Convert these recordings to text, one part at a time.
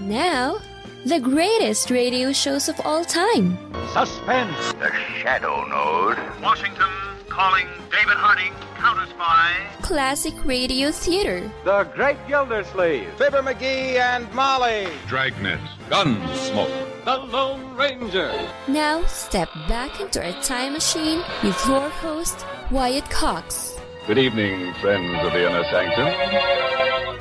Now, the greatest radio shows of all time. Suspense. The Shadow Node. Washington calling David Harding, counter-spy. Classic radio theater. The Great Gildersleeve. Fibber McGee and Molly. Dragnet. Gunsmoke. The Lone Ranger. Now, step back into a time machine with your host, Wyatt Cox. Good evening, friends of the Inner Sanctum.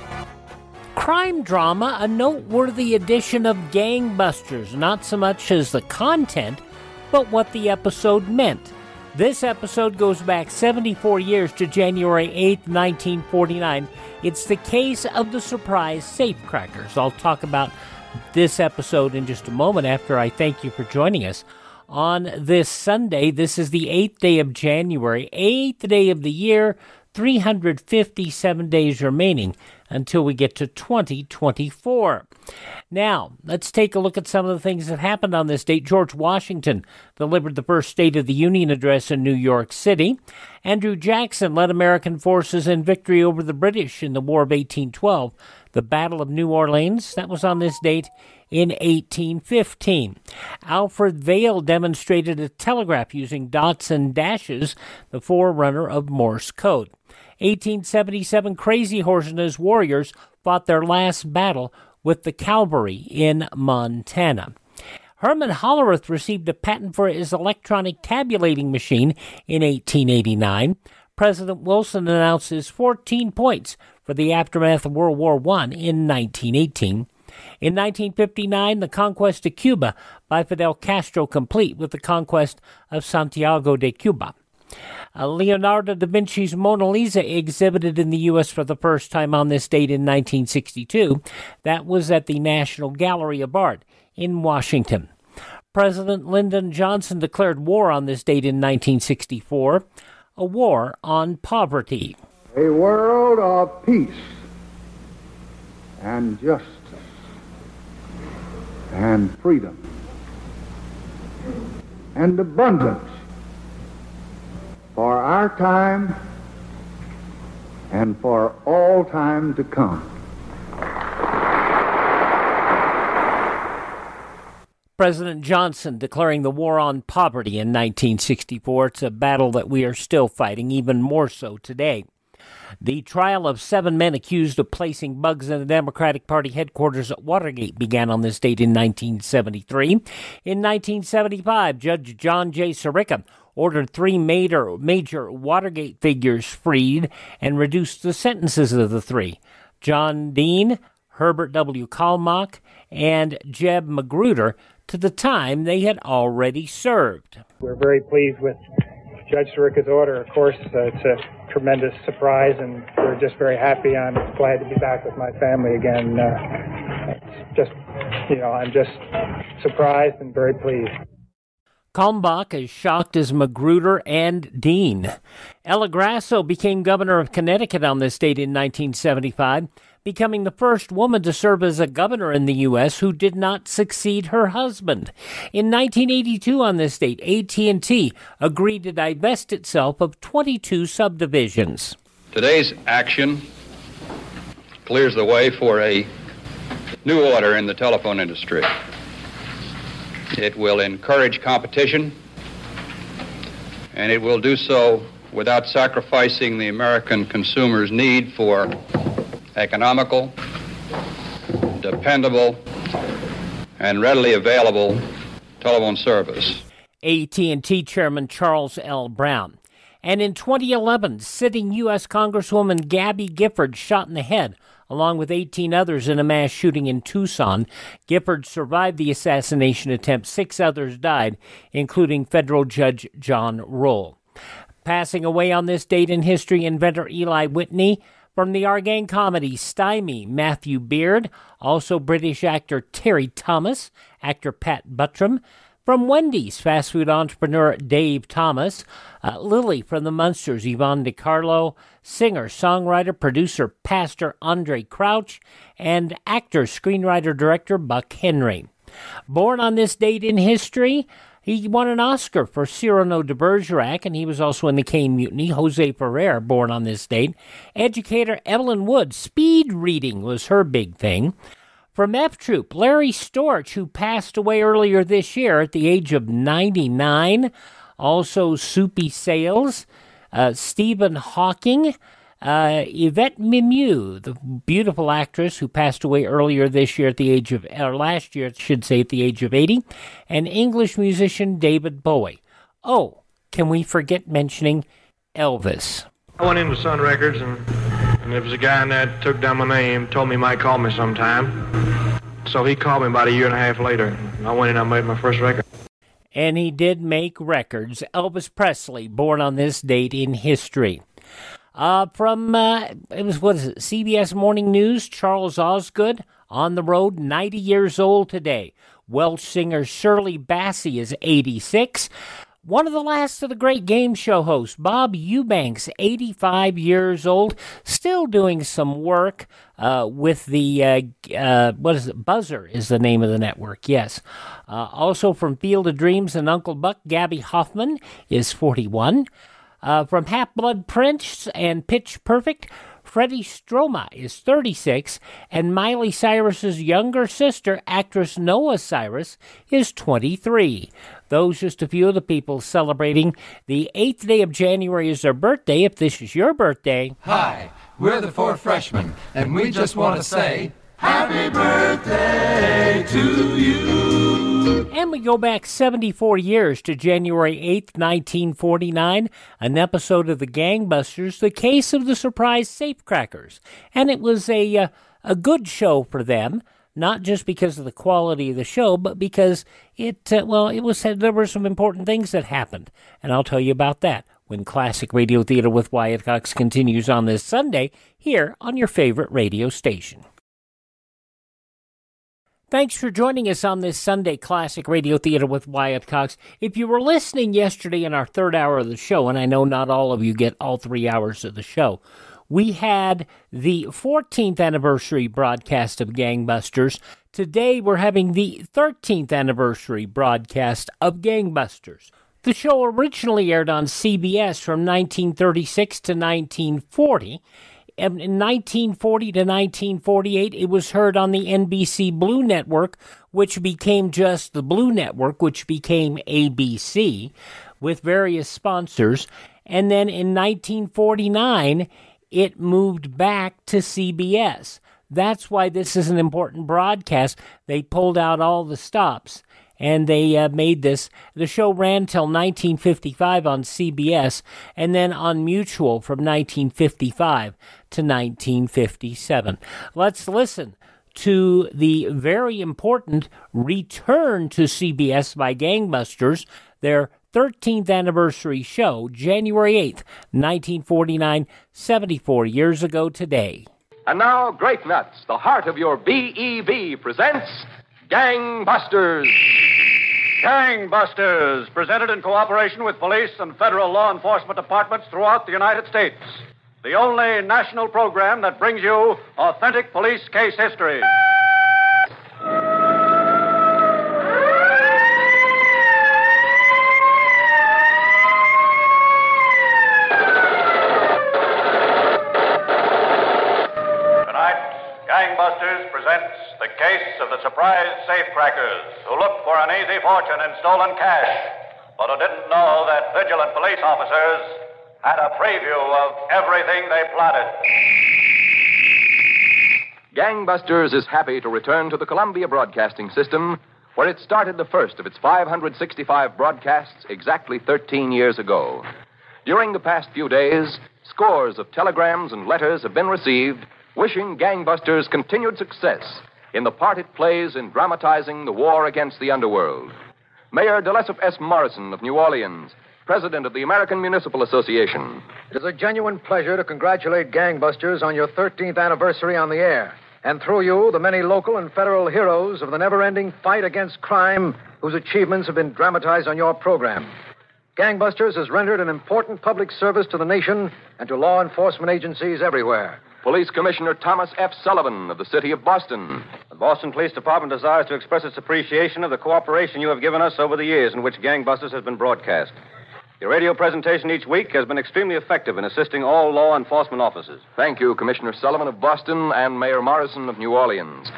Crime drama, a noteworthy edition of Gangbusters, not so much as the content, but what the episode meant. This episode goes back 74 years to January 8th, 1949. It's the case of the Surprised Safecrackers. I'll talk about this episode in just a moment after I thank you for joining us. On this Sunday, this is the 8th day of January, 8th day of the year, 357 days remaining until we get to 2024. Now, let's take a look at some of the things that happened on this date. George Washington delivered the first State of the Union address in New York City. Andrew Jackson led American forces in victory over the British in the War of 1812. The Battle of New Orleans, that was on this date in 1815. Alfred Vail demonstrated a telegraph using dots and dashes, the forerunner of Morse code. 1877, Crazy Horse and his warriors fought their last battle with the cavalry in Montana. Herman Hollerith received a patent for his electronic tabulating machine in 1889. President Wilson announced his 14 points for the aftermath of World War I in 1918. In 1959, the conquest of Cuba by Fidel Castro complete with the conquest of Santiago de Cuba. Leonardo da Vinci's Mona Lisa exhibited in the U.S. for the first time on this date in 1962. That was at the National Gallery of Art in Washington. President Lyndon Johnson declared war on this date in 1964, a war on poverty. A world of peace and justice and freedom and abundance for our time and for all time to come. President Johnson declaring the war on poverty in 1964. It's a battle that we are still fighting, even more so today. The trial of 7 men accused of placing bugs in the Democratic Party headquarters at Watergate began on this date in 1973. In 1975, Judge John J. Sirica ordered 3 major Watergate figures freed and reduced the sentences of the 3. John Dean, Herbert W. Kalmbach, and Jeb Magruder to the time they had already served. We're very pleased with Judge Sirica's order. Of course, it's a tremendous surprise, and we're just very happy. I'm glad to be back with my family again. It's just, I'm just surprised and very pleased. Kalmbach as shocked as Magruder and Dean. Ella Grasso became governor of Connecticut on this date in 1975, becoming the first woman to serve as a governor in the U.S. who did not succeed her husband. In 1982 on this date, AT&T agreed to divest itself of 22 subdivisions. Today's action clears the way for a new order in the telephone industry. It will encourage competition, and it will do so without sacrificing the American consumer's need for economical, dependable, and readily available telephone service. AT&T Chairman Charles L. Brown. And in 2011, sitting U.S. Congresswoman Gabby Gifford shot in the head, along with 18 others in a mass shooting in Tucson. Gifford survived the assassination attempt. 6 others died, including federal Judge John Roll. Passing away on this date in history, inventor Eli Whitney. From the Argang comedy Stymie, Matthew Beard. Also British actor Terry Thomas, actor Pat Buttram. From Wendy's, fast food entrepreneur Dave Thomas. Lily from the Munsters, Yvonne DiCarlo. Singer, songwriter, producer, pastor Andre Crouch. And actor, screenwriter, director Buck Henry. Born on this date in history, he won an Oscar for Cyrano de Bergerac, and he was also in the Caine Mutiny. Jose Ferrer, born on this date. Educator Evelyn Wood, speed reading was her big thing. From F Troop, Larry Storch, who passed away earlier this year at the age of 99. Also, Soupy Sales, Stephen Hawking, Yvette Mimieux, the beautiful actress who passed away earlier this year at the age of, or last year, I should say, at the age of 80, and English musician David Bowie. Oh, can we forget mentioning Elvis? I went into Sun Records, and there was a guy in there that took down my name, told me he might call me sometime. So he called me about a year and a half later. I went in and I made my first record. And he did make records. Elvis Presley, born on this date in history. CBS Morning News, Charles Osgood, on the road, 90 years old today. Welsh singer Shirley Bassey is 86. One of the last of the great game show hosts, Bob Eubanks, 85 years old, still doing some work with the, Buzzer is the name of the network, yes. Also from Field of Dreams and Uncle Buck, Gabby Hoffman is 41. From Half-Blood Prince and Pitch Perfect, Freddie Stroma is 36, and Miley Cyrus's younger sister, actress Noah Cyrus, is 23. Those just a few of the people celebrating the 8th day of January is their birthday. If this is your birthday... Hi, we're the 4 freshmen, and we just want to say... Happy birthday to you! And we go back 74 years to January 8th, 1949, an episode of the Gang-Busters, The Case of the Surprised Safecrackers. And it was a good show for them, not just because of the quality of the show, but because there were some important things that happened. And I'll tell you about that when Classic Radio Theater with Wyatt Cox continues on this Sunday here on your favorite radio station. Thanks for joining us on this Sunday Classic Radio Theater with Wyatt Cox. If you were listening yesterday in our third hour of the show, and I know not all of you get all 3 hours of the show, we had the 14th anniversary broadcast of Gangbusters. Today we're having the 13th anniversary broadcast of Gangbusters. The show originally aired on CBS from 1936 to 1940. In 1940 to 1948, it was heard on the NBC Blue Network, which became just the Blue Network, which became ABC, with various sponsors. And then in 1949, it moved back to CBS. That's why this is an important broadcast. They pulled out all the stops, and they made this. The show ran till 1955 on CBS, and then on Mutual from 1955 to 1957. Let's listen to the very important return to CBS by Gangbusters, their 13th anniversary show, January 8th, 1949, 74 years ago today. And now, Grape Nuts, the heart of your BEV, presents Gangbusters. Gangbusters, presented in cooperation with police and federal law enforcement departments throughout the United States. The only national program that brings you authentic police case history. Tonight, Gangbusters presents the case of the Surprised Safecrackers, who looked for an easy fortune in stolen cash, but who didn't know that vigilant police officers had a preview of everything they plotted. Gangbusters is happy to return to the Columbia Broadcasting System, where it started the first of its 565 broadcasts exactly 13 years ago. During the past few days, scores of telegrams and letters have been received wishing Gangbusters continued success in the part it plays in dramatizing the war against the underworld. Mayor Delesop S. Morrison of New Orleans, President of the American Municipal Association. It is a genuine pleasure to congratulate Gangbusters on your 13th anniversary on the air, and through you, the many local and federal heroes of the never-ending fight against crime whose achievements have been dramatized on your program. Gangbusters has rendered an important public service to the nation and to law enforcement agencies everywhere. Police Commissioner Thomas F. Sullivan of the city of Boston. The Boston Police Department desires to express its appreciation of the cooperation you have given us over the years in which Gangbusters has been broadcast. Your radio presentation each week has been extremely effective in assisting all law enforcement officers. Thank you, Commissioner Sullivan of Boston and Mayor Morrison of New Orleans.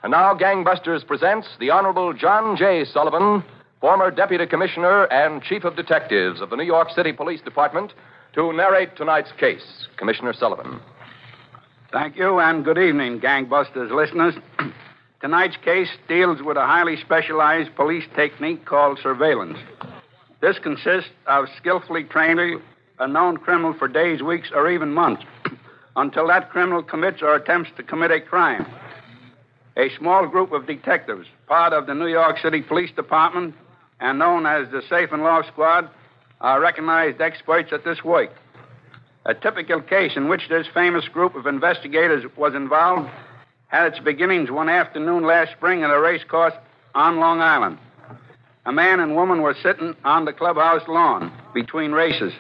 And now, Gangbusters presents the Honorable John J. Sullivan, former Deputy Commissioner and Chief of Detectives of the New York City Police Department, to narrate tonight's case. Commissioner Sullivan. Thank you, and good evening, Gangbusters listeners. Tonight's case deals with a highly specialized police technique called surveillance. This consists of skillfully training a known criminal for days, weeks, or even months until that criminal commits or attempts to commit a crime. A small group of detectives, part of the New York City Police Department and known as the Safe and Loft Squad, are recognized experts at this work. A typical case in which this famous group of investigators was involved had its beginnings one afternoon last spring at a race course on Long Island. A man and woman were sitting on the clubhouse lawn between races.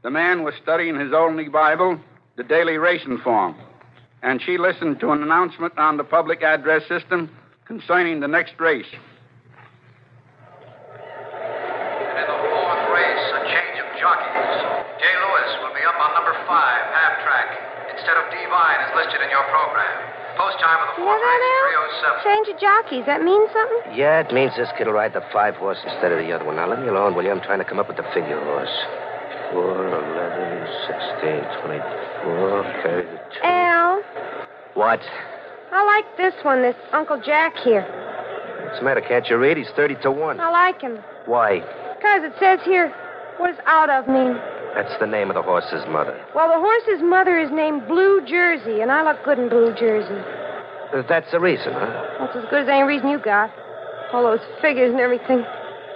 The man was studying his only Bible, the Daily Racing Form, and she listened to an announcement on the public address system concerning the next race. In the fourth race, a change of jockeys. Jay Lewis will be up on number 5, half track, instead of Divine as listed in your program. Post time of the fourth race, 3:07. Change of jockeys. That means something? Yeah, it means this kid will ride the 5 horse instead of the other one. Now, let me alone, will you? I'm trying to come up with the figure horse. 4, 11, 16, 24, 32. Al, What? I like this one, this Uncle Jack here. What's the matter? Can't you read? He's 30 to 1. I like him. Why? Because it says here, what does out of mean? That's the name of the horse's mother. Well, the horse's mother is named Blue Jersey, and I look good in blue jersey. That's the reason, huh? That's as good as any reason you got. All those figures and everything.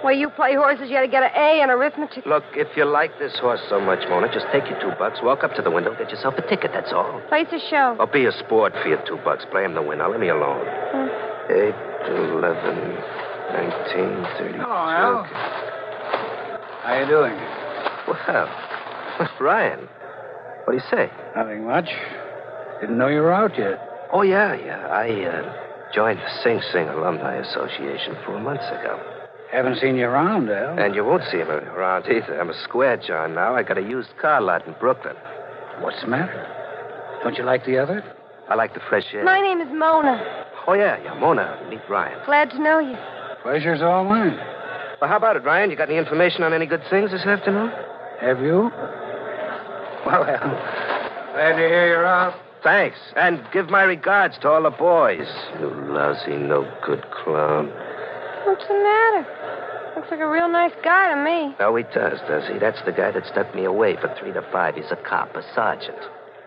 Well, you play horses, you had to get an A in arithmetic. Look, if you like this horse so much, Mona, just take your $2, walk up to the window, get yourself a ticket, that's all. Place a show. I'll be a sport for your $2. Play him to win. Now, let me alone. 8, 11, 19, 32. Hello, Al. How you doing? Well, Ryan, what do you say? Nothing much. Didn't know you were out yet. Oh, yeah. I joined the Sing Sing Alumni Association 4 months ago. Haven't seen you around, Al. And you won't see him around either. I'm a square John now. I got a used car lot in Brooklyn. What's the matter? Don't you like the other? I like the fresh air. My name is Mona. Oh, yeah, Mona. Meet Ryan. Glad to know you. Pleasure's all mine. Well, how about it, Ryan? You got any information on any good things this afternoon? Have you? Well, glad to hear you're out. Thanks. And give my regards to all the boys. You lousy, no-good clown. What's the matter? Looks like a real nice guy to me. No, he does he? That's the guy that stuck me away for 3 to 5. He's a cop, a sergeant.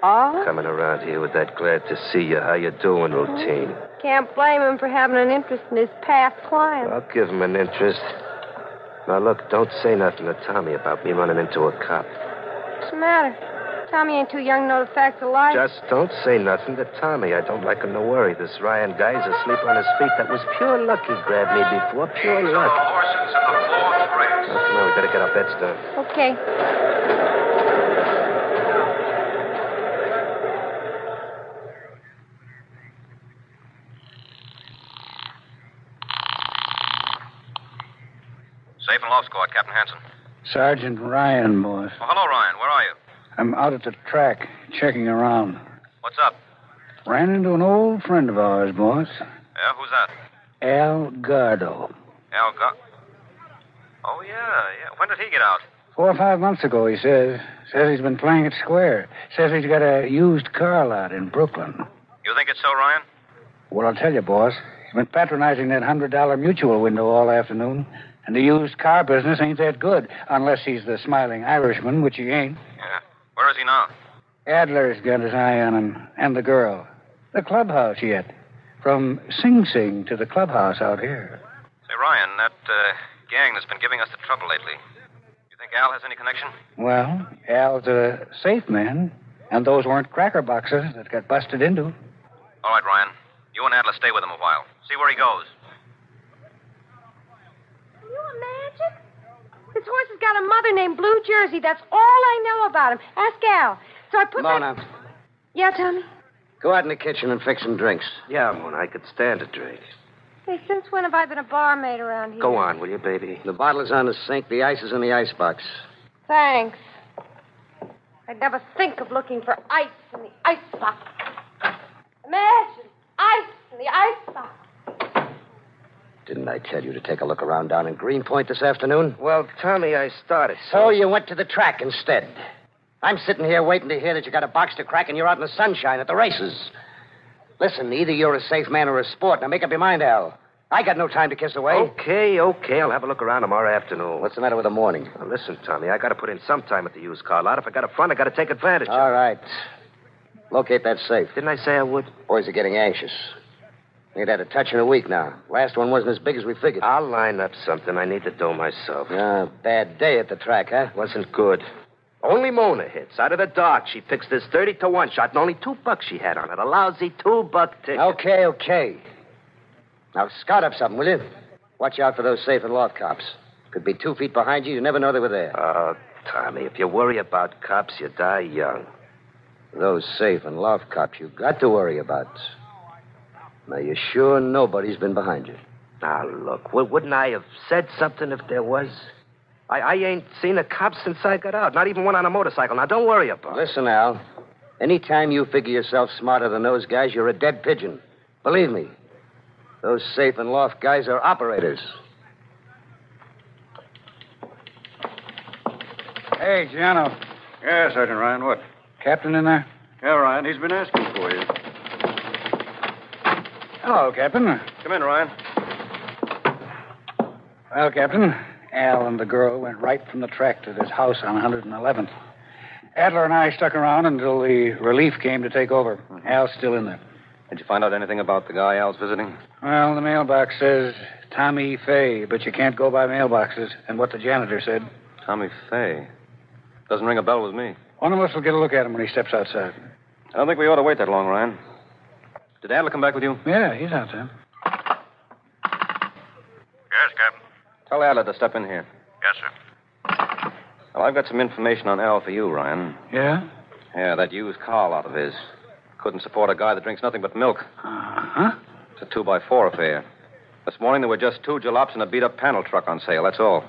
Oh? Coming around here with that glad to see you, how you doing routine. Can't blame him for having an interest in his past clients. I'll give him an interest. Now, look, don't say nothing to Tommy about me running into a cop. What's the matter? Tommy ain't too young to know the facts of life. Just don't say nothing to Tommy. I don't like him to worry. This Ryan guy's asleep on his feet. That was pure luck he grabbed me before. Pure luck. Horses in the fourth race. Now, come on, we better get our bets done. Okay. Safe and Loft Squad, Captain Hanson. Sergeant Ryan, boss. Oh, hello, Ryan. Where are you? I'm out at the track, checking around. What's up? Ran into an old friend of ours, boss. Yeah, who's that? Al Gardo. Al Oh, yeah. When did he get out? 4 or 5 months ago, he says. Says he's been playing it square. Says he's got a used car lot in Brooklyn. You think it's so, Ryan? Well, I'll tell you, boss. He's been patronizing that $100 mutual window all afternoon. And the used car business ain't that good, unless he's the smiling Irishman, which he ain't. Yeah. Where is he now? Adler's got his eye on him, and the girl. The clubhouse yet. From Sing Sing to the clubhouse out here. Say, Ryan, that gang that's been giving us the trouble lately. You think Al has any connection? Well, Al's a safe man, and those weren't cracker boxes that got busted into. All right, Ryan. You and Adler stay with him a while. See where he goes. Can you imagine? This horse has got a mother named Blue Jersey. That's all I know about him. Ask Al. So I put Mona. Yeah, Tommy? Go out in the kitchen and fix some drinks. Yeah, Mona, I could stand a drink. Hey, since when have I been a barmaid around here? Go on, will you, baby? The bottle is on the sink. The ice is in the icebox. Thanks. I'd never think of looking for ice in the icebox. Imagine ice in the icebox. Didn't I tell you to take a look around down in Greenpoint this afternoon? Well, Tommy, I started. So you went to the track instead. I'm sitting here waiting to hear that you got a box to crack and you're out in the sunshine at the races. Listen, either you're a safe man or a sport. Now make up your mind, Al. I got no time to kiss away. Okay. I'll have a look around tomorrow afternoon. What's the matter with the morning? Now, listen, Tommy, I got to put in some time at the used car lot. If I got a front, I got to take advantage of it. All right. Locate that safe. Didn't I say I would? Boys are getting anxious. Ain't had a touch in a week now. Last one wasn't as big as we figured. I'll line up something. I need to do myself. Bad day at the track, huh? Wasn't good. Only Mona hits. Out of the dark, she picks this 30-1 shot, and only $2 she had on it. A lousy $2 ticket. Okay. Now, scout up something, will you? Watch out for those safe and loft cops. Could be 2 feet behind you. You never know they were there. Oh, Tommy, if you worry about cops, you die young. Those safe and loft cops you got to worry about. Now, you're sure nobody's been behind you? Now, look, wouldn't I have said something if there was? I ain't seen a cop since I got out, not even one on a motorcycle. Now, don't worry about it. Listen, Al. Anytime you figure yourself smarter than those guys, you're a dead pigeon. Believe me. Those safe and loft guys are operators. Hey, Giano. Yeah, Sergeant Ryan, what? Captain in there? Yeah, Ryan, he's been asking for you. Hello, Captain. Come in, Ryan. Well, Captain, Al and the girl went right from the track to this house on 111th. Adler and I stuck around until the relief came to take over. Al's still in there. Did you find out anything about the guy Al's visiting? Well, the mailbox says Tommy Fay, but you can't go by mailboxes. And what the janitor said. Tommy Fay? Doesn't ring a bell with me. One of us will get a look at him when he steps outside. I don't think we ought to wait that long, Ryan. Did Adler come back with you? Yeah, he's out there. Yes, Captain. Tell Adler to step in here. Yes, sir. Well, I've got some information on Al for you, Ryan. Yeah? Yeah, that used car lot of his. Couldn't support a guy that drinks nothing but milk. Uh-huh. It's a 2x4 affair. This morning there were just 2 jalops and a beat-up panel truck on sale, that's all.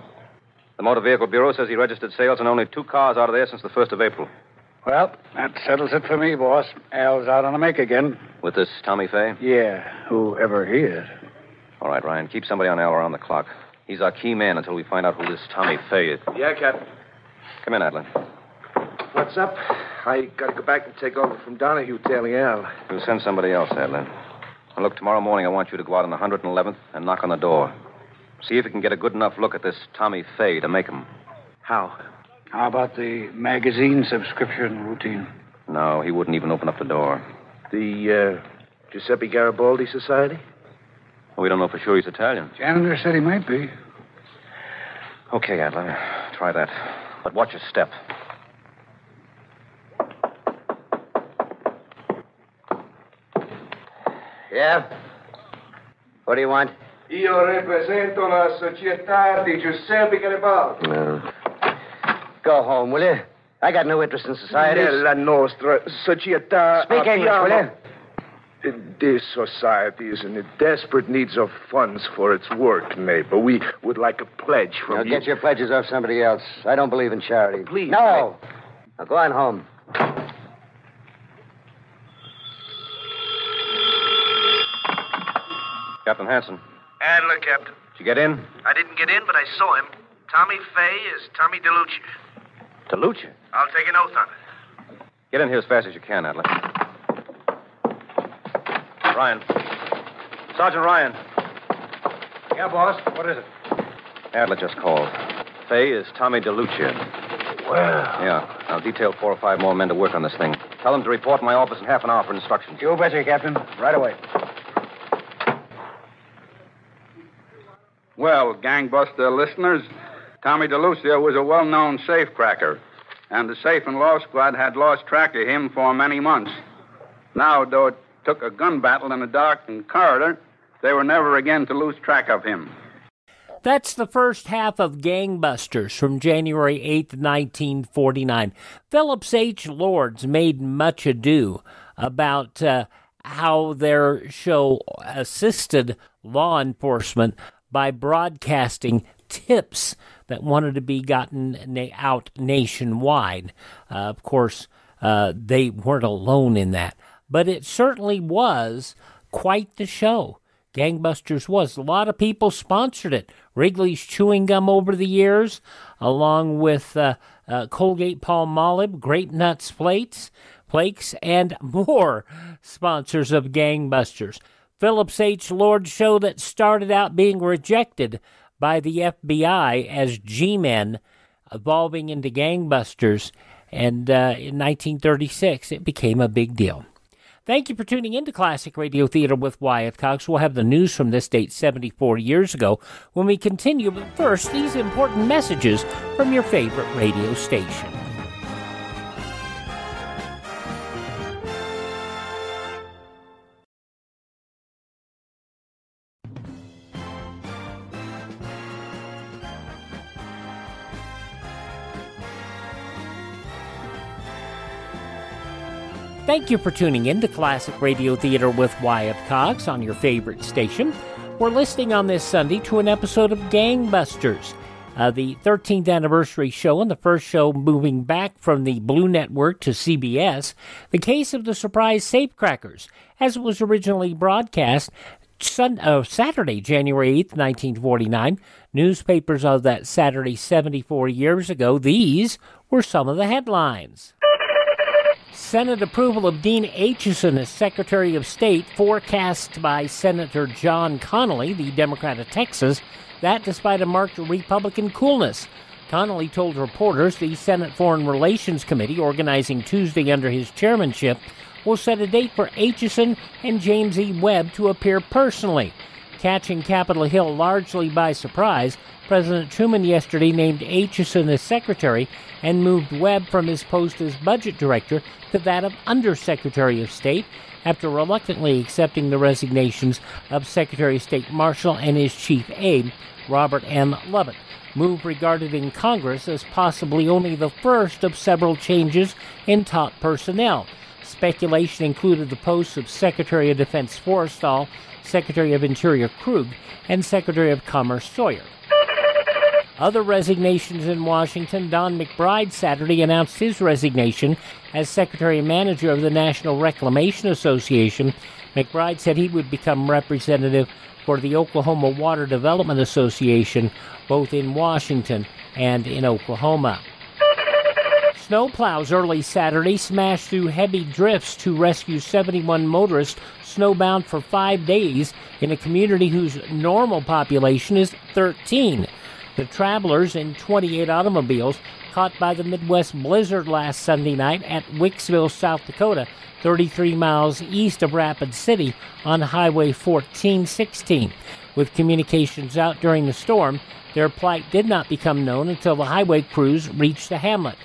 The Motor Vehicle Bureau says he registered sales on only 2 cars out of there since the 1st of April. Well, that settles it for me, boss. Al's out on the make again. With this Tommy Fay? Yeah, whoever he is. All right, Ryan, keep somebody on Al around the clock. He's our key man until we find out who this Tommy Fay is. Yeah, Captain. Come in, Adler. What's up? I got to go back and take over from Donahue tailing Al. We'll send somebody else, Adler. And look, tomorrow morning I want you to go out on the 111th and knock on the door. See if you can get a good enough look at this Tommy Fay to make him. How? How about the magazine subscription routine? No, he wouldn't even open up the door. The, Giuseppe Garibaldi Society? We don't know for sure he's Italian. Janitor said he might be. Okay, Adler. Try that. But watch your step. Yeah? What do you want? Io rappresento la società di Giuseppe Garibaldi. No. Go home, will you? I got no interest in societies. Nella nostra società. Speak English, will you? This society is in the desperate needs of funds for its work, neighbor. We would like a pledge from you. Get your pledges off somebody else. I don't believe in charity. Please. No. Now go on home. Captain Hanson. Adler, Captain. Did you get in? I didn't get in, but I saw him. Tommy Fay is Tommy DeLuca. DeLuca? I'll take an oath on it. Get in here as fast as you can, Adler. Ryan. Sergeant Ryan. Yeah, boss. What is it? Adler just called. Fay is Tommy DeLuca. Well. Yeah. I'll detail 4 or 5 more men to work on this thing. Tell them to report in my office in half an hour for instructions. You betcha, Captain. Right away. Well, gangbuster listeners, Tommy DeLuca was a well-known safecracker, and the Safe and Law Squad had lost track of him for many months. Now, though it took a gun battle in a darkened corridor, they were never again to lose track of him. That's the first half of Gangbusters from January 8th, 1949. Phillips H. Lords made much ado about how their show assisted law enforcement by broadcasting tips that wanted to be gotten out nationwide. Of course, they weren't alone in that. But it certainly was quite the show. Gangbusters was. A lot of people sponsored it. Wrigley's Chewing Gum over the years, along with Colgate Palmolive, Grape Nuts Flakes, and more sponsors of Gangbusters. Phillips H. Lord show that started out being rejected by the FBI as G-Men, evolving into Gangbusters, and in 1936 it became a big deal. Thank you for tuning in to Classic Radio Theater with Wyatt Cox. We'll have the news from this date 74 years ago when we continue, but first, these important messages from your favorite radio station. Thank you for tuning in to Classic Radio Theater with Wyatt Cox on your favorite station. We're listening on this Sunday to an episode of Gangbusters, the 13th anniversary show and the first show moving back from the Blue Network to CBS, the case of the Surprised Safecrackers, as it was originally broadcast Saturday, January 8th, 1949. Newspapers of that Saturday 74 years ago, these were some of the headlines. Senate approval of Dean Acheson as Secretary of State forecast by Senator John Connally, the Democrat of Texas, that despite a marked Republican coolness. Connally told reporters the Senate Foreign Relations Committee, organizing Tuesday under his chairmanship, will set a date for Acheson and James E. Webb to appear personally. Catching Capitol Hill largely by surprise, President Truman yesterday named Acheson as Secretary and moved Webb from his post as Budget Director to that of Undersecretary of State after reluctantly accepting the resignations of Secretary of State Marshall and his chief aide, Robert M. Lovett. Move regarded in Congress as possibly only the first of several changes in top personnel. Speculation included the posts of Secretary of Defense Forrestal, Secretary of Interior Krug, and Secretary of Commerce Sawyer. Other resignations in Washington. Don McBride Saturday announced his resignation as Secretary-Manager of the National Reclamation Association. McBride said he would become representative for the Oklahoma Water Development Association, both in Washington and in Oklahoma. Snowplows early Saturday smashed through heavy drifts to rescue 71 motorists snowbound for 5 days in a community whose normal population is 13. The travelers in 28 automobiles caught by the Midwest blizzard last Sunday night at Wicksville, South Dakota, 33 miles east of Rapid City on Highway 1416. With communications out during the storm, their plight did not become known until the highway crews reached the hamlet.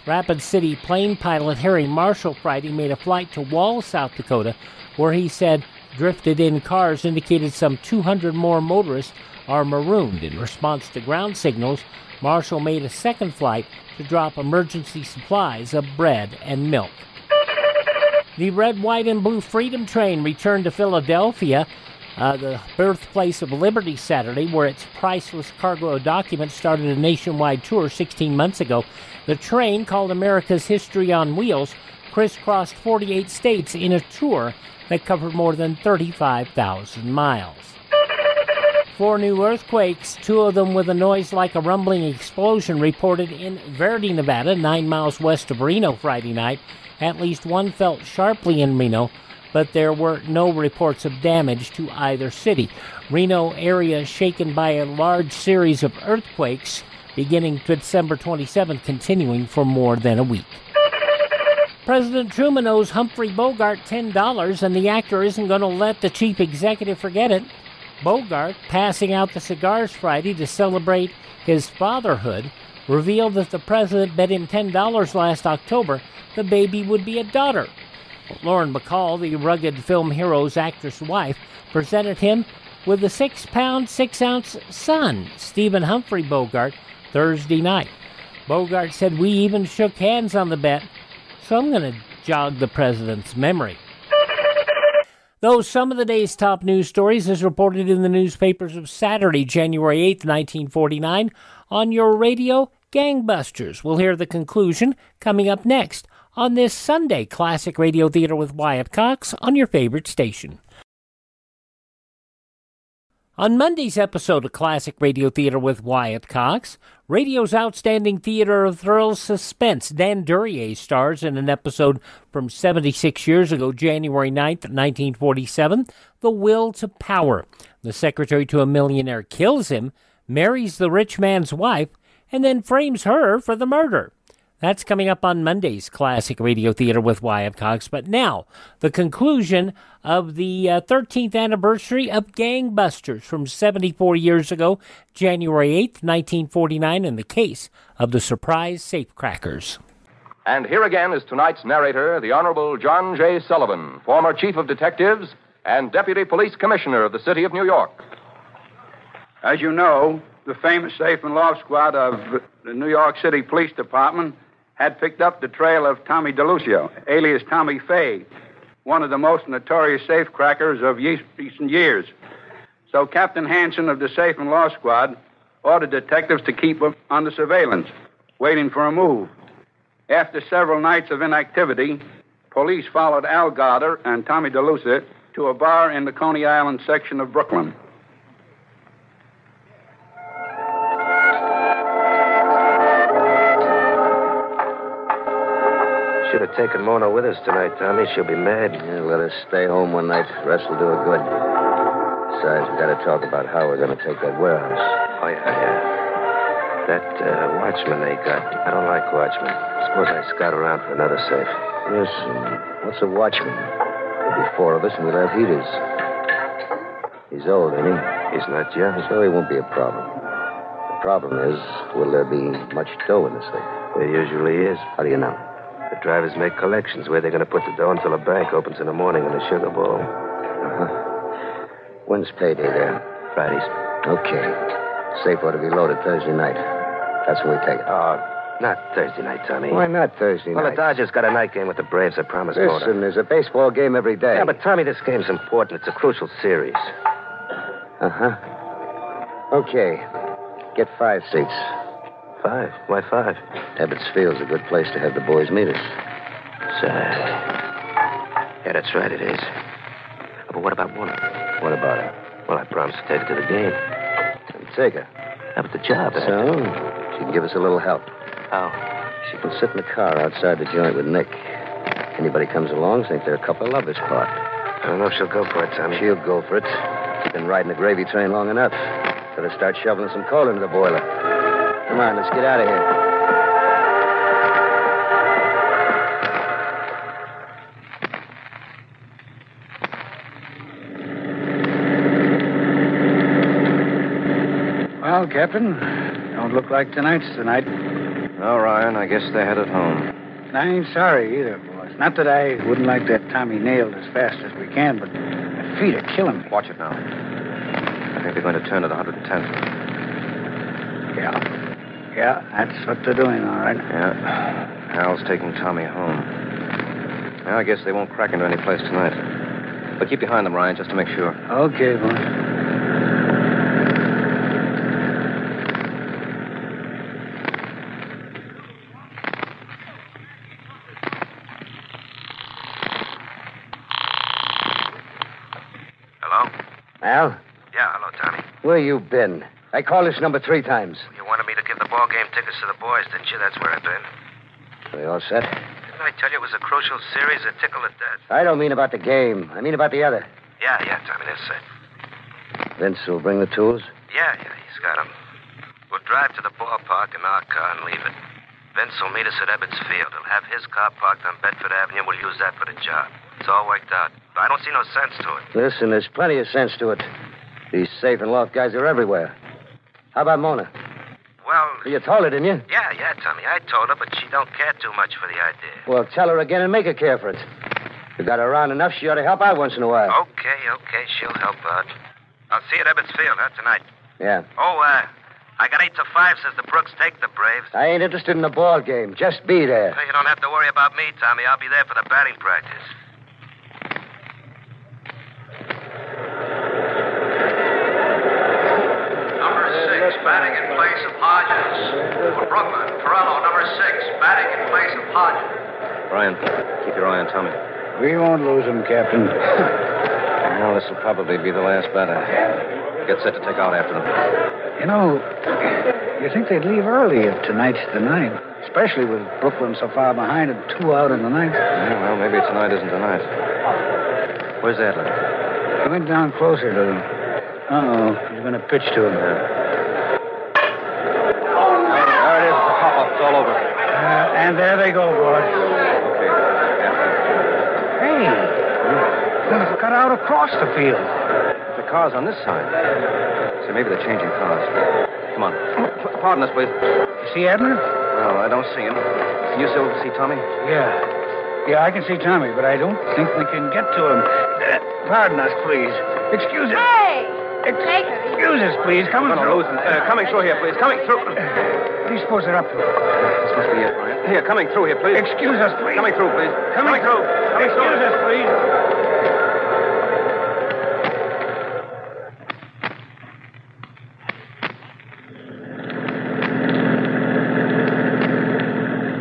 Rapid City plane pilot Harry Marshall Friday made a flight to Wall, South Dakota, where he said drifted-in cars indicated some 200 more motorists are marooned. In response to ground signals, Marshall made a second flight to drop emergency supplies of bread and milk. The red, white, and blue Freedom Train returned to Philadelphia, the birthplace of Liberty, Saturday, where its priceless cargo documents started a nationwide tour 16 months ago. The train, called America's History on Wheels, crisscrossed 48 states in a tour that covered more than 35,000 miles. 4 new earthquakes, 2 of them with a noise like a rumbling explosion, reported in Verdi, Nevada, 9 miles west of Reno Friday night. At least one felt sharply in Reno, but there were no reports of damage to either city. Reno area shaken by a large series of earthquakes beginning December 27th, continuing for more than a week. President Truman owes Humphrey Bogart $10, and the actor isn't going to let the chief executive forget it. Bogart, passing out the cigars Friday to celebrate his fatherhood, revealed that the president bet him $10 last October the baby would be a daughter. Lauren Bacall, the rugged film hero's actress wife, presented him with a 6-pound, 6-ounce son, Stephen Humphrey Bogart, Thursday night. Bogart said, "We even shook hands on the bet, so I'm going to jog the president's memory." Those some of the day's top news stories as reported in the newspapers of Saturday, January 8th, 1949. On your radio, Gangbusters. We'll hear the conclusion coming up next on this Sunday Classic Radio Theater with Wyatt Cox on your favorite station. On Monday's episode of Classic Radio Theater with Wyatt Cox, radio's outstanding theater of thrills suspense, Dan Duryea stars in an episode from 76 years ago, January 9th, 1947, The Will to Power. The secretary to a millionaire kills him, marries the rich man's wife, and then frames her for the murder. That's coming up on Monday's Classic Radio Theater with Wyatt Cox. But now, the conclusion of the 13th anniversary of Gangbusters from 74 years ago, January 8th, 1949, in the case of the Surprised Safecrackers. And here again is tonight's narrator, the Honorable John J. Sullivan, former Chief of Detectives and Deputy Police Commissioner of the City of New York. As you know, the famous Safe and Loft Squad of the New York City Police Department had picked up the trail of Tommy DeLuca, alias Tommy Fay, one of the most notorious safecrackers of recent years. So Captain Hanson of the Safe and Law Squad ordered detectives to keep him under surveillance, waiting for a move. After several nights of inactivity, police followed Al Goddard and Tommy DeLuca to a bar in the Coney Island section of Brooklyn. Should have taken Mona with us tonight, Tommy. She'll be mad. Yeah, let us stay home one night. Rest will do her good. Besides, we got to talk about how we're going to take that warehouse. Oh, yeah. That watchman they got. I don't like watchmen. Suppose I scout around for another safe. Listen, what's a watchman? There'll be four of us, and we'll have heaters. He's old, ain't he? He's not young. So he won't be a problem. The problem is, will there be much dough in the safe? There usually is. How do you know? The drivers make collections. Where they're going to put the dough until the bank opens in the morning in the sugar bowl. Uh-huh. When's payday there? Fridays. Okay. Safe ought to be loaded Thursday night. That's when we take it. Oh, not Thursday night, Tommy. Why not Thursday night? Well, the Dodgers got a night game with the Braves. I promised Mona. Listen, there's a baseball game every day. Yeah, but Tommy, this game's important. It's a crucial series. Uh-huh. Okay. Get 5 seats. 5? Why 5? Ebbets Field's a good place to have the boys meet us. Yeah, that's right, it is. But what about Mona? What about her? Well, I promised to take her to the game. And take her. How about the job? So, she can give us a little help. How? She can sit in the car outside the joint with Nick. Anybody comes along, think they're a couple of lovers parked. I don't know if she'll go for it, Tommy. She'll go for it. She's been riding the gravy train long enough. Better start shoveling some coal into the boiler. Come on, let's get out of here. Well, Captain, don't look like tonight's tonight. No, Ryan, I guess they're headed home. I ain't sorry either, boys. Not that I wouldn't like that Tommy nailed as fast as we can, but my feet are killing me. Watch it now. I think they're going to turn at 110th. Yeah, that's what they're doing, all right. Yeah. Hal's taking Tommy home. Well, I guess they won't crack into any place tonight. But keep behind them, Ryan, just to make sure. Okay, boy. Al? Yeah, hello, Tommy. Where you been? I called this number 3 times. You wanted me to give the ball game tickets to the boys, didn't you? That's where I've been. Are they all set? Didn't I tell you it was a crucial series that tickled at death? I don't mean about the game. I mean about the other. Yeah, Tommy, they're set. Vince will bring the tools? Yeah, he's got them. We'll drive to the ballpark in our car and leave it. Vince will meet us at Ebbets Field. He'll have his car parked on Bedford Avenue. We'll use that for the job. It's all worked out. But I don't see no sense to it. Listen, there's plenty of sense to it. These Safe and Loft guys are everywhere. How about Mona? Well... You told her, didn't you? Yeah, Tommy. I told her, but she don't care too much for the idea. Well, tell her again and make her care for it. You got her around enough, she ought to help out once in a while. Okay. She'll help out. I'll see you at Ebbets Field, tonight. Yeah. Oh, I got 8 to 5, says the Brooks take the Braves. I ain't interested in the ball game. Just be there. Well, you don't have to worry about me, Tommy. I'll be there for the batting practice. Number 6, batting in place of Hodges. For Brooklyn, Torello, number 6, batting in place of Hodges. Ryan, keep your eye on Tommy. We won't lose him, Captain. Well, this will probably be the last batter. get set to take out after them. You know, you think they'd leave early if tonight's the night. Especially with Brooklyn so far behind and 2 out in the ninth. Yeah, well, maybe tonight isn't tonight. Where's Adler? He went down closer to them. Uh-oh, he's going to pitch to him. There it is. It's a pop-up. It's all over. And there they go, boys. Okay. Hey, they've cut out across the field. The car's on this side. So maybe they're changing cars. Come on. Pardon us, please. You see Adler? Well, I don't see him. Can you still see Tommy? Yeah. Yeah, I can see Tommy, but I don't think we can get to him. Pardon us, please. Excuse us. Hey! Excuse us, please. Coming through. Coming through here, please. Coming through. What do you suppose they're up to? This must be it, Ryan. Here, coming through here, please. Excuse us, please. Coming through, please. Coming through. Excuse us, please.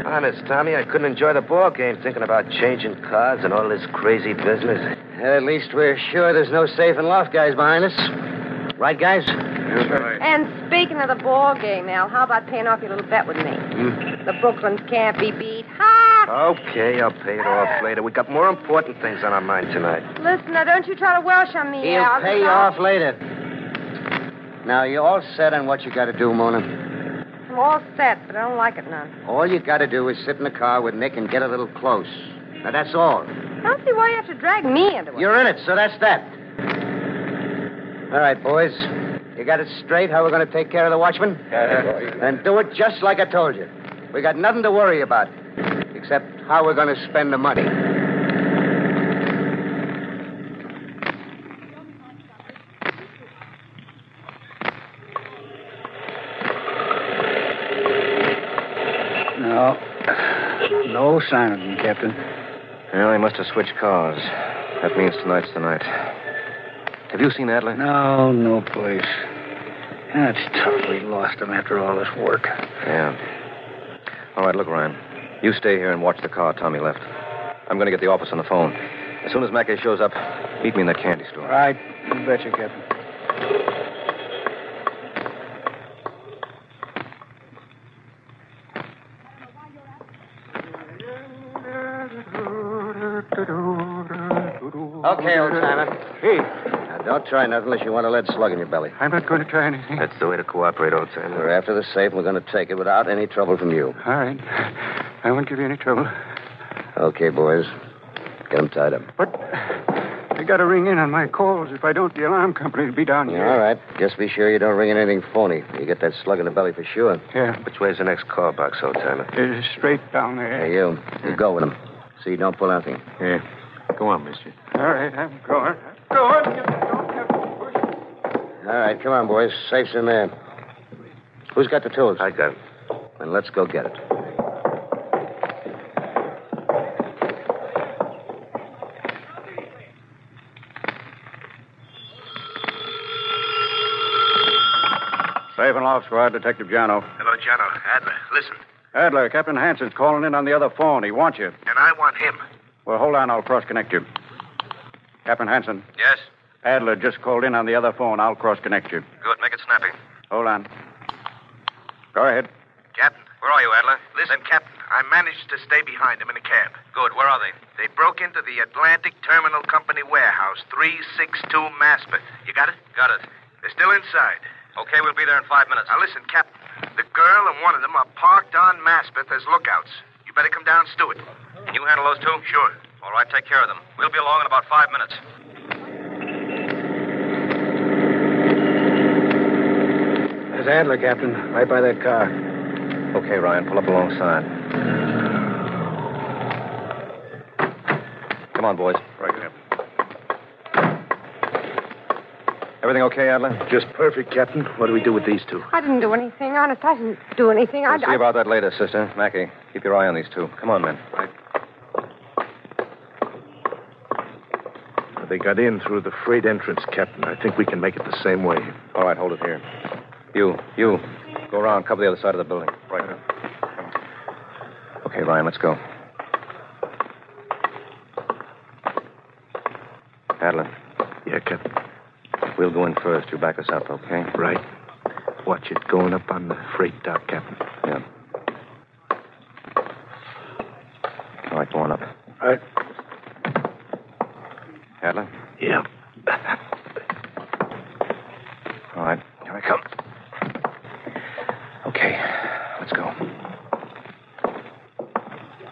Honest, Tommy, I couldn't enjoy the ball game thinking about changing cars and all this crazy business. At least we're sure there's no safe and loft guys behind us. Right, guys? And speaking of the ball game, Al, how about paying off your little bet with me? The Brooklyns can't be beat. Ha! Okay, I'll pay it off later. We got more important things on our mind tonight. Listen, now, don't you try to Welsh on me, He'll Al. pay you off later. Now, you all set on what you got to do, Mona? I'm all set, but I don't like it none. All you got to do is sit in the car with Nick and get a little close. Now, that's all. I don't see why you have to drag me into it. You're in it, so that's that. All right, boys. You got it straight how we're going to take care of the watchman? And do it just like I told you. We got nothing to worry about, except how we're going to spend the money. No sign of them, Captain. Well, they must have switched cars. That means tonight's the night. Have you seen Adler? No place. It's tough we lost him after all this work. Yeah. All right, look, Ryan. You stay here and watch the car Tommy left. I'm going to get the office on the phone. As soon as Mackey shows up, meet me in that candy store. All right. You betcha, Captain. Okay, old timer. Hey. Now, don't try nothing unless you want a lead slug in your belly. I'm not going to try anything. That's the way to cooperate, old timer. We're after the safe, and we're going to take it without any trouble from you. All right. I won't give you any trouble. Okay, boys. Get them tied up. But I got to ring in on my calls. If I don't, the alarm company will be down here. All right. Just be sure you don't ring in anything phony. You get that slug in the belly for sure. Yeah. Which way's the next call box, old timer? Straight down there. Hey, you go with him. So you don't pull anything. Yeah. Go on, mister. All right, I'm going. All right, come on, boys. Safe's in there. Who's got the tools? I got it. Then let's go get it. Safe and Loft Squad, Detective Jano. Hello, Jono. Adler, listen. Adler, Captain Hanson's calling in on the other phone. He wants you. And I want him. Well, hold on. I'll cross-connect you. Captain Hanson. Yes? Adler just called in on the other phone. I'll cross-connect you. Good. Make it snappy. Hold on. Go ahead. Captain, where are you, Adler? Listen, Captain, I managed to stay behind him in a cab. Good. Where are they? They broke into the Atlantic Terminal Company warehouse, 362 Maspeth. You got it? Got it. They're still inside. Okay, we'll be there in 5 minutes. Now, listen, Captain. The girl and one of them are parked on Maspeth as lookouts. You better come down, Stewart. Can you handle those two? Sure. All right, take care of them. We'll be along in about 5 minutes. There's Adler, Captain, right by that car. Okay, Ryan, pull up alongside. Come on, boys. Right, Captain. Everything okay, Adler? Just perfect, Captain. What do we do with these two? I didn't do anything. Honest, I didn't do anything. We'll see about that later, sister. Mackey, keep your eye on these two. Come on, men. Right. They got in through the freight entrance, Captain. I think we can make it the same way. All right, hold it here. You. Go around, cover the other side of the building. Right. Okay, Ryan, let's go. Adler. Yeah, Captain. We'll go in first. You back us up, okay? Right. Watch it going up on the freight dock, Captain. Yeah. All right, go on up. All right. Adler? Yeah. All right, here I come. Okay, let's go.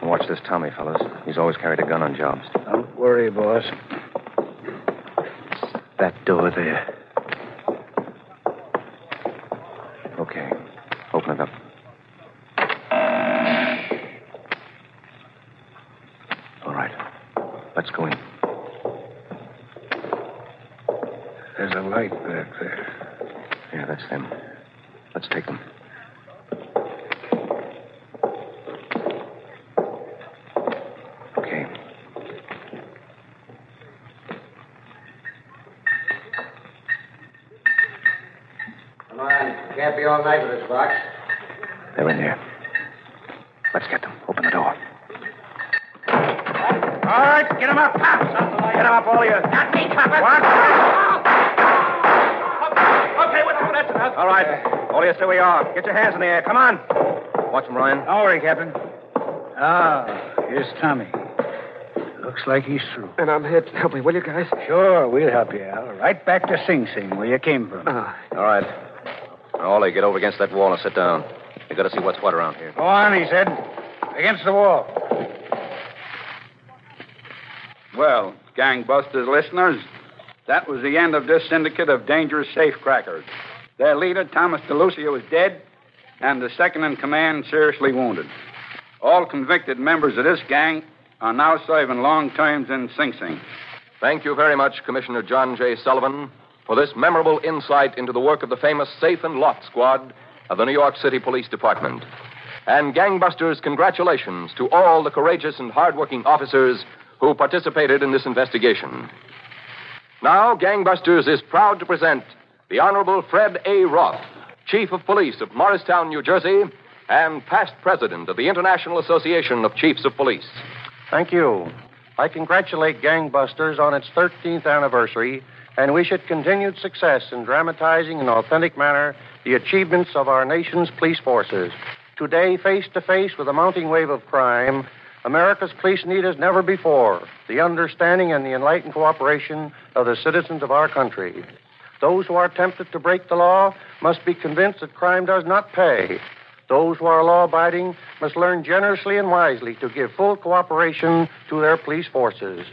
Watch this Tommy, fellas. He's always carried a gun on jobs. Don't worry, boss. That door there. Okay, open it up. All right, let's go in. There's a light back there. Yeah, that's them. Let's take them. Okay. Come on. Can't be all night with this box. They're in there. Let's get them. Open the door. All right, get him up, cops. Get him up, all of you. Not me, copper. What? Okay, that's enough. All right, all of you, stay where you are. Get your hands in the air. Come on. Watch him, Ryan. Don't worry, Captain. Ah, here's Tommy. Looks like he's through. And I'm here to help me, will you guys? Sure, we'll help you, Al. Right back to Sing Sing, where you came from. All right. Now, Ollie, get over against that wall and sit down. You got to see what's what around here. Go on, he said. Against the wall. Well, gangbusters listeners, that was the end of this syndicate of dangerous safecrackers. Their leader, Thomas DeLuca, was dead, and the second in command seriously wounded. All convicted members of this gang are now serving long terms in Sing Sing. Thank you very much, Commissioner John J. Sullivan, for this memorable insight into the work of the famous Safe and Loft Squad of the New York City Police Department. And gangbusters, congratulations to all the courageous and hardworking officers who participated in this investigation. Now, Gangbusters is proud to present the Honorable Fred A. Roth, Chief of Police of Morristown, New Jersey, and past president of the International Association of Chiefs of Police. Thank you. I congratulate Gangbusters on its 13th anniversary and wish it continued success in dramatizing in an authentic manner the achievements of our nation's police forces. Today, face to face with a mounting wave of crime, America's police need as never before the understanding and the enlightened cooperation of the citizens of our country. Those who are tempted to break the law must be convinced that crime does not pay. Those who are law-abiding must learn generously and wisely to give full cooperation to their police forces.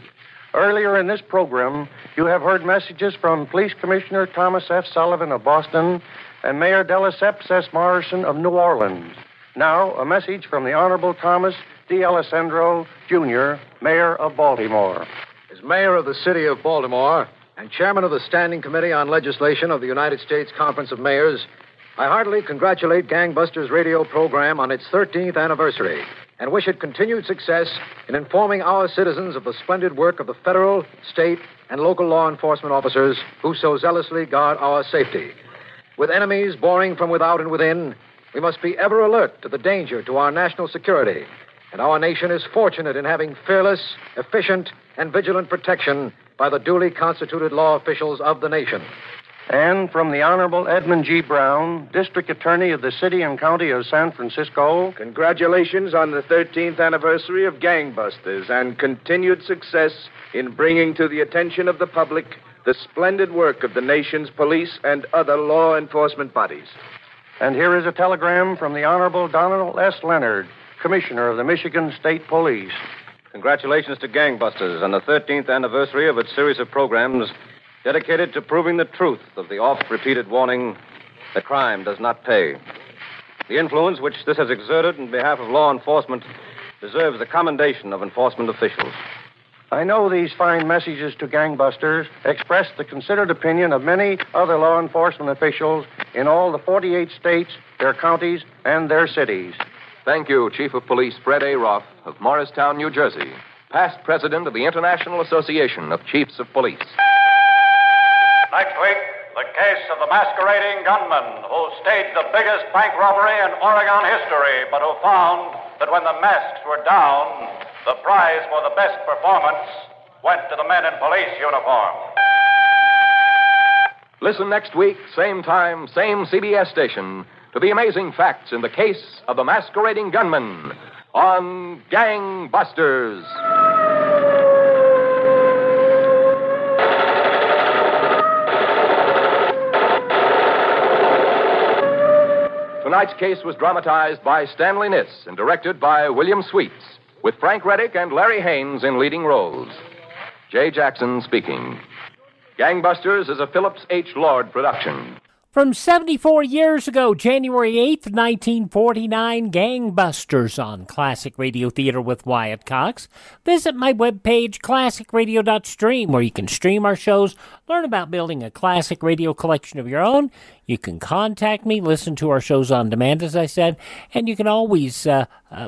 Earlier in this program, you have heard messages from Police Commissioner Thomas F. Sullivan of Boston and Mayor Delaceps S. Morrison of New Orleans. Now, a message from the Honorable Thomas D. Alessandro, Jr., Mayor of Baltimore. As Mayor of the City of Baltimore and Chairman of the Standing Committee on Legislation of the United States Conference of Mayors, I heartily congratulate Gangbusters radio program on its 13th anniversary and wish it continued success in informing our citizens of the splendid work of the federal, state, and local law enforcement officers who so zealously guard our safety. With enemies boring from without and within, we must be ever alert to the danger to our national security, and our nation is fortunate in having fearless, efficient, and vigilant protection by the duly constituted law officials of the nation. And from the Honorable Edmund G. Brown, District Attorney of the City and County of San Francisco. Congratulations on the 13th anniversary of Gangbusters and continued success in bringing to the attention of the public the splendid work of the nation's police and other law enforcement bodies. And here is a telegram from the Honorable Donald S. Leonard, Commissioner of the Michigan State Police. Congratulations to Gangbusters on the 13th anniversary of its series of programs dedicated to proving the truth of the oft-repeated warning that crime does not pay. The influence which this has exerted in behalf of law enforcement deserves the commendation of enforcement officials. I know these fine messages to Gangbusters express the considered opinion of many other law enforcement officials in all the 48 states, their counties, and their cities. Thank you, Chief of Police Fred A. Roth of Morristown, New Jersey, past president of the International Association of Chiefs of Police. Next week, the case of the masquerading gunman who staged the biggest bank robbery in Oregon history, but who found that when the masks were down, the prize for the best performance went to the men in police uniform. Listen next week, same time, same CBS station, to the amazing facts in the case of the masquerading gunman on Gang-Busters. Tonight's case was dramatized by Stanley Niss and directed by William Sweets, with Frank Reddick and Larry Haynes in leading roles. Jay Jackson speaking. Gang-Busters is a Phillips H. Lord production. From 74 years ago, January 8th, 1949, Gang-Busters on Classic Radio Theater with Wyatt Cox. Visit my webpage, classicradio.stream, where you can stream our shows, learn about building a classic radio collection of your own. You can contact me, listen to our shows on demand, as I said, and you can always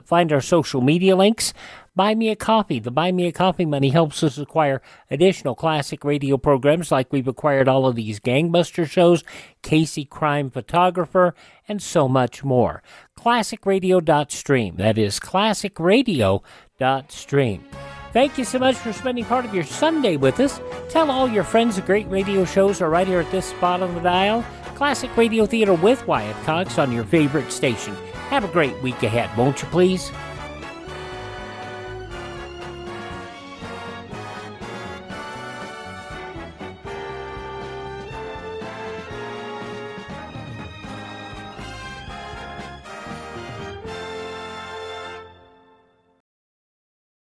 find our social media links. Buy me a coffee. The Buy Me a Coffee money helps us acquire additional classic radio programs like we've acquired all of these Gangbuster shows, Casey Crime Photographer, and so much more. Classicradio.stream. That is classicradio.stream. Thank you so much for spending part of your Sunday with us. Tell all your friends the great radio shows are right here at this spot on the dial. Classic Radio Theater with Wyatt Cox on your favorite station. Have a great week ahead, won't you please?